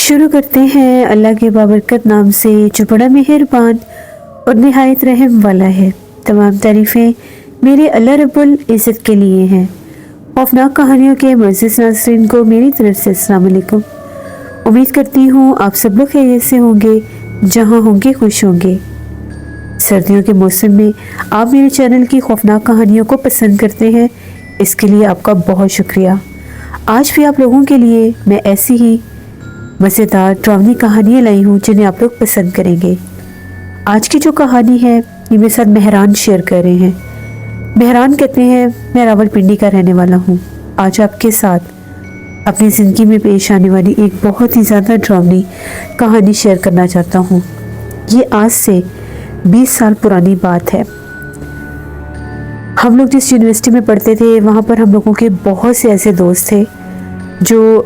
شروع کرتے ہیں اللہ کے بابرکت نام سے جو بڑا مہربان اور نہایت رحم والا ہے۔ تمام تعریفیں میرے اللہ رب العزت کے لیے ہیں۔ خوفناک کہانیوں کے معزز ناظرین کو میری طرف سے السلام علیکم۔ امید کرتی ہوں آپ سب لوگ خیریت سے ہوں گے، جہاں ہوں گے خوش ہوں گے۔ سردیوں کے موسم میں آپ میرے چینل کی خوفناک کہانیوں کو پسند کرتے ہیں، اس کے لیے آپ کا بہت شکریہ۔ آج بھی آپ لوگوں کے لیے میں ایسی ہی مزیدار ڈرامانی کہانیاں لائی ہوں جنہیں آپ لوگ پسند کریں گے۔ آج کی جو کہانی ہے یہ میرے ساتھ مہران شیئر کر رہے ہیں۔ مہران کہتے ہیں میں راولپنڈی کا رہنے والا ہوں۔ آج آپ کے ساتھ اپنی زندگی میں پیش آنے والی ایک بہت ہی زیادہ ڈرامانی کہانی شیئر کرنا چاہتا ہوں۔ یہ آج سے 20 سال پرانی بات ہے۔ ہم لوگ جس یونیورسٹی میں پڑھتے تھے وہاں پر ہم لوگوں کے بہت سے ایسے دوست تھے جو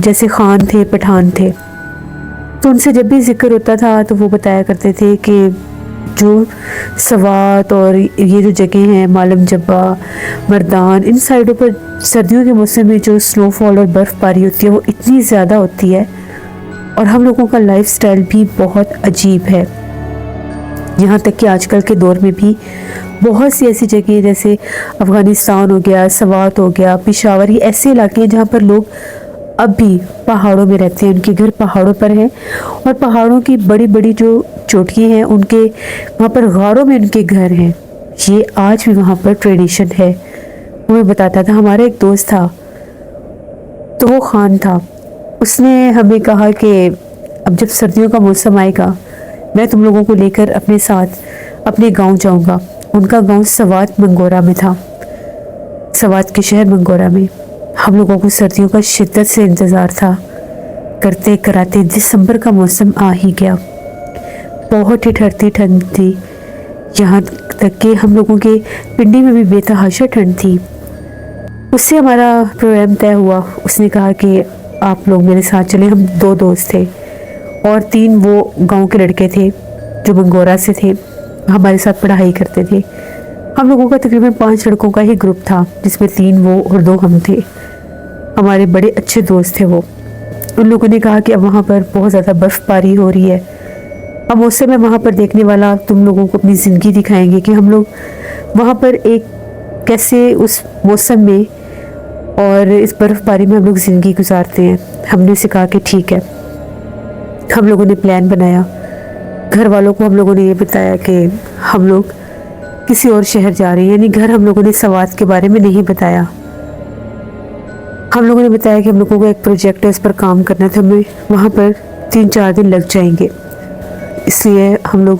جیسے خان تھے، پٹھان تھے، تو ان سے جب بھی ذکر ہوتا تھا تو وہ بتایا کرتے تھے کہ جو سوات اور یہ جو جگہ ہیں معلم جبہ، مردان، ان سائڈوں پر سردیوں کے موسم میں جو سنو فال اور برف باری ہوتی ہے وہ اتنی زیادہ ہوتی ہے، اور ہم لوگوں کا لائف سٹائل بھی بہت عجیب ہے۔ یہاں تک کہ آج کل کے دور میں بھی بہت سی ایسی جگہیں جیسے افغانستان ہو گیا، سوات ہو گیا، پشاور، یہ ایسے علاقے ہیں جہاں پر لوگ اب بھی پہاڑوں میں رہتے ہیں، ان کے گھر پہاڑوں پر ہیں، اور پہاڑوں کی بڑی بڑی جو چوٹیاں ہیں ان کے وہاں پر غاروں میں ان کے گھر ہیں۔ یہ آج بھی وہاں پر ٹریڈیشن ہے۔ وہ میں بتاتا تھا، ہمارا ایک دوست تھا تو وہ خان تھا، اس نے ہمیں کہا کہ اب جب سردیوں کا موسم آئے گا میں تم لوگوں کو لے کر اپنے ساتھ اپنے گاؤں جاؤں گا۔ ان کا گاؤں سوات منگورہ میں تھا، سوات کے شہر منگورہ میں۔ ہم لوگوں کو سردیوں کا شدت سے انتظار تھا، کرتے کراتے دسمبر کا موسم آ ہی گیا۔ بہت ہی ٹھنڈی ٹھنڈ تھی، یہاں تک کہ ہم لوگوں کے پنڈی میں بھی بے تحاشا ٹھنڈ تھی۔ اس سے ہمارا پروگرام طے ہوا۔ اس نے کہا کہ آپ لوگ میرے ساتھ چلیں۔ ہم 2 دوست تھے اور 3 وہ گاؤں کے لڑکے تھے جو منگورہ سے تھے، ہمارے ساتھ پڑھائی کرتے تھے۔ ہم لوگوں کا تقریباً 5 لڑکوں کا ہی گروپ تھا، جس میں 3 وہ اور 2 ہم تھے۔ ہمارے بڑے اچھے دوست تھے وہ۔ ان لوگوں نے کہا کہ اب وہاں پر بہت زیادہ برف باری ہو رہی ہے، اب موسم میں وہاں پر دیکھنے والا تم لوگوں کو اپنی زندگی دکھائیں گے کہ ہم لوگ وہاں پر ایک کیسے اس موسم میں اور اس برف باری میں ہم لوگ زندگی گزارتے ہیں۔ ہم نے اسے کہا کہ ٹھیک ہے۔ ہم لوگوں نے پلان بنایا، گھر والوں کو ہم لوگوں نے یہ بتایا کہ ہم لوگ کسی اور شہر جا رہے ہیں، یعنی گھر ہم لوگوں نے سوات کے بارے میں نہیں بتایا۔ ہم لوگوں نے بتایا کہ ہم لوگوں کو ایک پروجیکٹ ہے، اس پر کام کرنا تھا، ہمیں وہاں پر 3-4 دن لگ جائیں گے، اس لیے ہم لوگ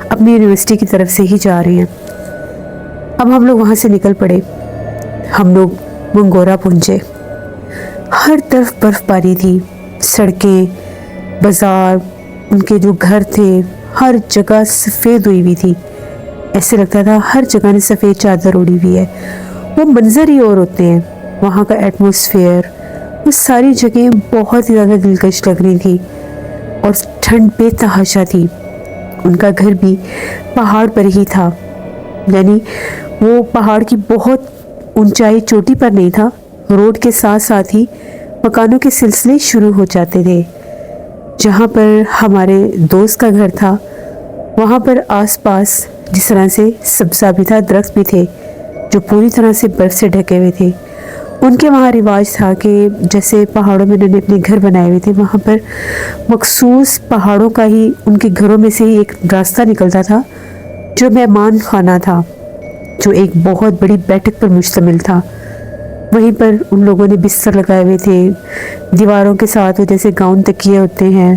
اپنی یونیورسٹی کی طرف سے ہی جا رہے ہیں۔ اب ہم لوگ وہاں سے نکل پڑے، ہم لوگ منگورہ پہنچے۔ ہر طرف برف باری تھی، سڑکیں، بازار، ان کے جو گھر تھے، ہر جگہ سفید ہوئی ہوئی تھی۔ ایسے لگتا تھا ہر جگہ نے سفید چادر اوڑی ہوئی ہے۔ وہ منظر ہی اور ہوتے ہیں، وہاں کا ایٹماسفیئر، وہ ساری جگہیں بہت ہی زیادہ دلکش لگ رہی تھی، اور ٹھنڈ بے تحاشا تھی۔ ان کا گھر بھی پہاڑ پر ہی تھا، یعنی وہ پہاڑ کی بہت اونچائی چوٹی پر نہیں تھا، روڈ کے ساتھ ساتھ ہی مکانوں کے سلسلے شروع ہو جاتے تھے۔ جہاں پر ہمارے دوست کا گھر تھا وہاں پر آس پاس جس طرح سے سبزہ بھی تھا، درخت بھی تھے جو پوری طرح سے برف سے ڈھکے ہوئے تھے۔ ان کے وہاں رواج تھا کہ جیسے پہاڑوں میں انہوں نے اپنے گھر بنائے ہوئے تھے، وہاں پر مخصوص پہاڑوں کا ہی ان کے گھروں میں سے ہی ایک راستہ نکلتا تھا جو مہمان خانہ تھا، جو ایک بہت بڑی بیٹھک پر مشتمل تھا۔ وہیں پر ان لوگوں نے بستر لگائے ہوئے تھے، دیواروں کے ساتھ وہ جیسے گاؤن تکیے ہوتے ہیں،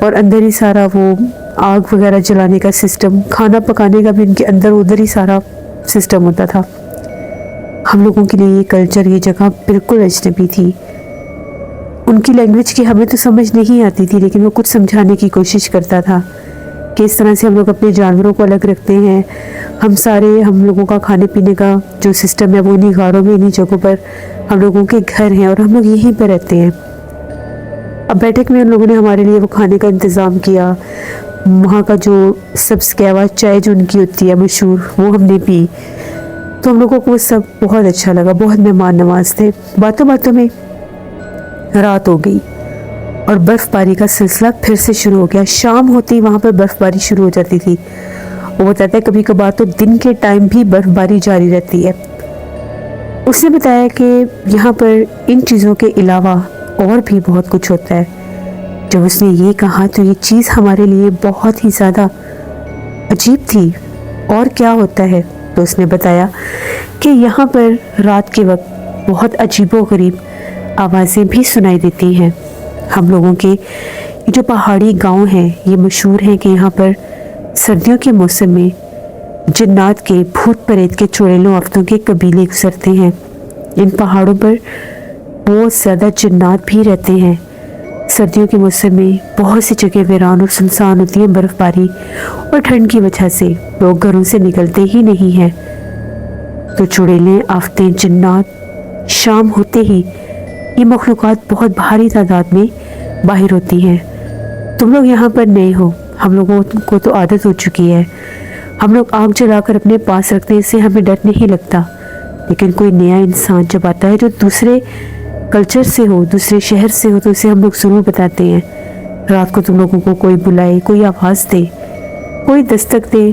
اور اندر ہی سارا وہ آگ وغیرہ جلانے کا سسٹم، کھانا پکانے کا بھی ان کے اندر ادھر ہی سارا سسٹم ہوتا تھا۔ ہم لوگوں کے لیے یہ کلچر، یہ جگہ بالکل اجنبی تھی۔ ان کی لینگویج کی ہمیں تو سمجھ نہیں آتی تھی، لیکن وہ کچھ سمجھانے کی کوشش کرتا تھا کہ اس طرح سے ہم لوگ اپنے جانوروں کو الگ رکھتے ہیں، ہم لوگوں کا کھانے پینے کا جو سسٹم ہے وہ انہی غاروں میں، انہی جگہوں پر ہم لوگوں کے گھر ہیں، اور ہم لوگ یہیں پہ رہتے ہیں۔ اب بیٹھک میں ان لوگوں نے ہمارے لیے وہ کھانے کا انتظام کیا۔ وہاں کا جو سبز قہوہ چائے جو ان کی ہوتی ہے مشہور، وہ ہم نے پی، تو ہم لوگوں کو وہ سب بہت اچھا لگا۔ بہت مہمان نواز تھے۔ باتوں باتوں میں رات ہو گئی اور برف باری کا سلسلہ پھر سے شروع ہو گیا. شام ہوتے ہی وہاں پر برف باری شروع ہو جاتی تھی. وہ بتاتا ہے کبھی کبھار تو دن کے ٹائم بھی برف باری جاری رہتی ہے. اس نے بتایا کہ یہاں پر ان چیزوں کے علاوہ اور بھی بہت کچھ ہوتا ہے. جب اس نے یہ کہا تو یہ چیز ہمارے لیے بہت ہی زیادہ عجیب تھی. اور کیا ہوتا ہے؟ تو اس نے بتایا کہ یہاں پر رات کے وقت بہت عجیب و غریب آوازیں بھی سنائی دیتی ہیں. ہم لوگوں کے جو پہاڑی گاؤں ہیں یہ مشہور ہیں کہ یہاں پر سردیوں کے موسم میں جنات کے، بھوت پریت کے، چڑیلوں آفتوں کے قبیلے گزرتے ہیں. ان پہاڑوں پر بہت زیادہ جنات بھی رہتے ہیں. سردیوں کے موسم میں بہت سی جگہ ویران اور سنسان ہوتی ہیں. برف باری اور ٹھنڈ کی وجہ سے لوگ گھروں سے نکلتے ہی نہیں ہیں. تو چڑیلیں، آفتیں، جنات شام ہوتے ہی یہ مخلوقات بہت بھاری تعداد میں باہر ہوتی ہیں. تم لوگ یہاں پر نئے ہو، ہم لوگوں کو تو عادت ہو چکی ہے. ہم لوگ آگ جلا کر اپنے پاس رکھتے ہیں، اس سے ہمیں ڈر نہیں لگتا. لیکن کوئی نیا انسان جب آتا ہے جو دوسرے کلچر سے ہو، دوسرے شہر سے ہو، تو اسے ہم لوگ ضرور بتاتے ہیں. رات کو تم لوگوں کو کوئی بلائے، کوئی آواز دے، کوئی دستک دے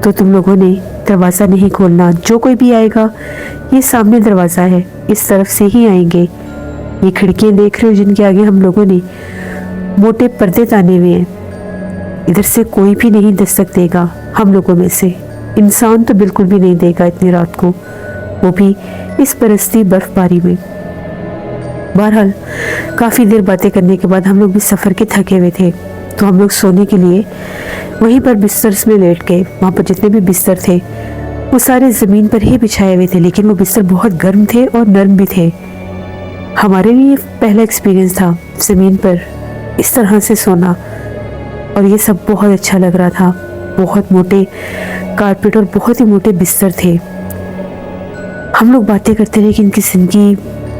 تو تم لوگوں نے دروازہ نہیں کھولنا. جو کوئی بھی آئے گا یہ سامنے دروازہ ہے، اس طرف سے ہی آئیں گے. یہ کھڑکیاں دیکھ رہے ہو جن کے آگے ہم لوگوں نے موٹے پردے تانے ہوئے ہیں، ادھر سے کوئی بھی نہیں دستک دے گا. ہم لوگوں میں سے انسان تو بالکل بھی نہیں دے گا اتنی رات کو، وہ بھی اس برستی برف باری میں. بہرحال کافی دیر باتیں کرنے کے بعد ہم لوگ بھی سفر کے تھکے ہوئے تھے تو ہم لوگ سونے کے لیے وہیں پر بستر میں لیٹ گئے. وہاں پر جتنے بھی بستر تھے وہ سارے زمین پر ہی بچھائے ہوئے تھے، لیکن وہ بستر بہت گرم تھے اور نرم بھی تھے. ہمارے بھی یہ پہلا ایکسپیرینس تھا زمین پر اس طرح سے سونا، اور یہ سب بہت اچھا لگ رہا تھا. بہت موٹے کارپیٹ اور بہت ہی موٹے بستر تھے. ہم لوگ باتیں کرتے رہے کہ ان کی زندگی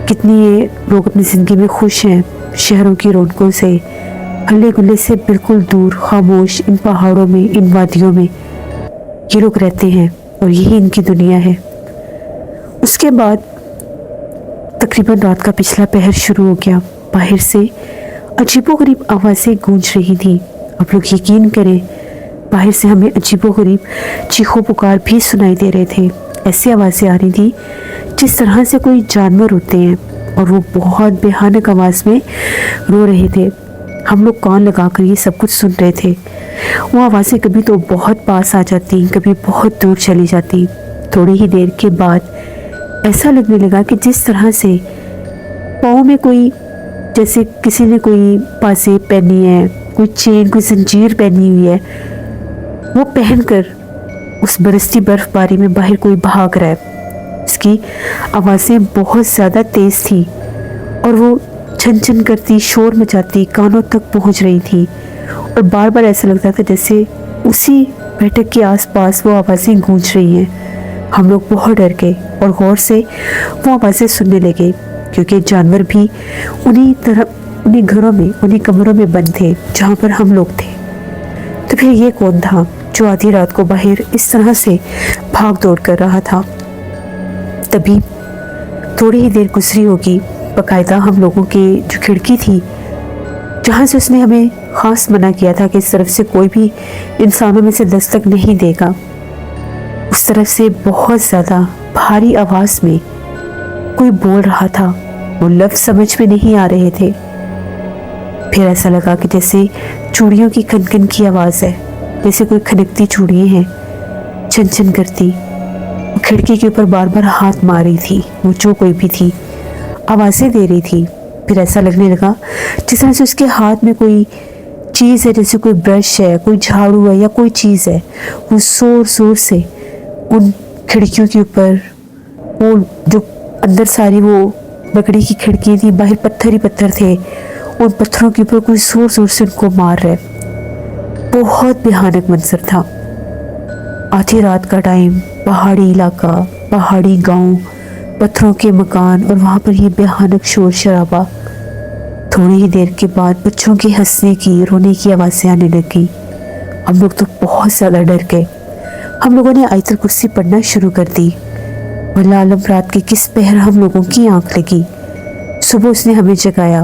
کتنی، یہ لوگ اپنی زندگی میں خوش ہیں، شہروں کی رونقوں سے، ہلے گلے سے بالکل دور، خاموش ان پہاڑوں میں، ان وادیوں میں یہ لوگ رہتے ہیں اور یہی ان کی دنیا ہے. اس کے بعد تقریباً رات کا پچھلا پہر شروع ہو گیا. باہر سے عجیب و غریب آوازیں گونج رہی تھیں. آپ لوگ یقین کریں باہر سے ہمیں عجیب و غریب چیخو پکار بھی سنائی دے رہے تھے. ایسی آوازیں آ رہی تھی جس طرح سے کوئی جانور ہوتے ہیں، اور وہ بہت بھیانک آواز میں رو رہے تھے. ہم لوگ کان لگا کر یہ سب کچھ سن رہے تھے. وہ آوازیں کبھی تو بہت پاس آ جاتی، کبھی بہت دور چلی جاتی. تھوڑی ہی دیر کے بعد ایسا لگنے لگا کہ جس طرح سے پاؤں میں کوئی، جیسے کسی نے کوئی پاسے پہنی ہے، کوئی چین، کوئی زنجیر پہنی ہوئی ہے، وہ پہن کر اس برستی برف باری میں باہر کوئی بھاگ رہا ہے. اس کی آوازیں بہت زیادہ تیز تھی اور وہ چھن چھن کرتی، شور مچاتی، کانوں تک پہنچ رہی تھی. اور بار بار ایسا لگتا تھا جیسے اسی بیٹھک کے آس پاس وہ آوازیں گونج رہی ہیں. ہم لوگ بہت ڈر گئے اور غور سے وہ آوازیں سننے لگے، کیونکہ جانور بھی انہی گھروں میں، انہی کمروں میں بند تھے جہاں پر ہم لوگ تھے. تو پھر یہ کون تھا جو آدھی رات کو باہر اس طرح سے بھاگ دوڑ کر رہا تھا؟ تبھی تھوڑی ہی دیر گزری ہوگی، باقاعدہ ہم لوگوں کی جو کھڑکی تھی جہاں سے اس نے ہمیں خاص منع کیا تھا کہ اس طرف سے کوئی بھی انسانوں میں سے دستک نہیں دے گا، اس طرف سے بہت زیادہ بھاری آواز میں کوئی بول رہا تھا. وہ لفظ سمجھ میں نہیں آ رہے تھے. پھر ایسا لگا کہ جیسے چوڑیوں کی کن کن کی آواز ہے، جیسے کوئی کھنکتی چوڑیاں ہیں چن چن کرتی. وہ کھڑکی کے اوپر بار بار ہاتھ مار رہی تھی. وہ جو کوئی بھی تھی آوازیں دے رہی تھی. پھر ایسا لگنے لگا جس طرح سے اس کے ہاتھ میں کوئی چیز ہے، جیسے کوئی برش ہے، کوئی جھاڑو ہے یا کوئی چیز ہے. وہ زور زور سے ان کھڑکیوں کے اوپر، وہ جو اندر ساری وہ لکڑی کی کھڑکی تھی، باہر پتھر ہی پتھر تھے، ان پتھروں کے اوپر کوئی زور زور سے ان کو مار رہے. بہت بھیانک منظر تھا. آدھی رات کا ٹائم، پہاڑی علاقہ، پہاڑی گاؤں، پتھروں کے مکان، اور وہاں پر یہ بھیانک شور شرابہ. تھوڑی ہی دیر کے بعد بچوں کے ہنسنے کی، رونے کی آوازیں آنے لگی. ہم لوگ تو بہت زیادہ ڈر گئے. ہم لوگوں نے آیت الکرسی پڑھنا شروع کر دی. واللہ عالم رات کے کس پہر ہم لوگوں کی آنکھ لگی. صبح اس نے ہمیں جگایا.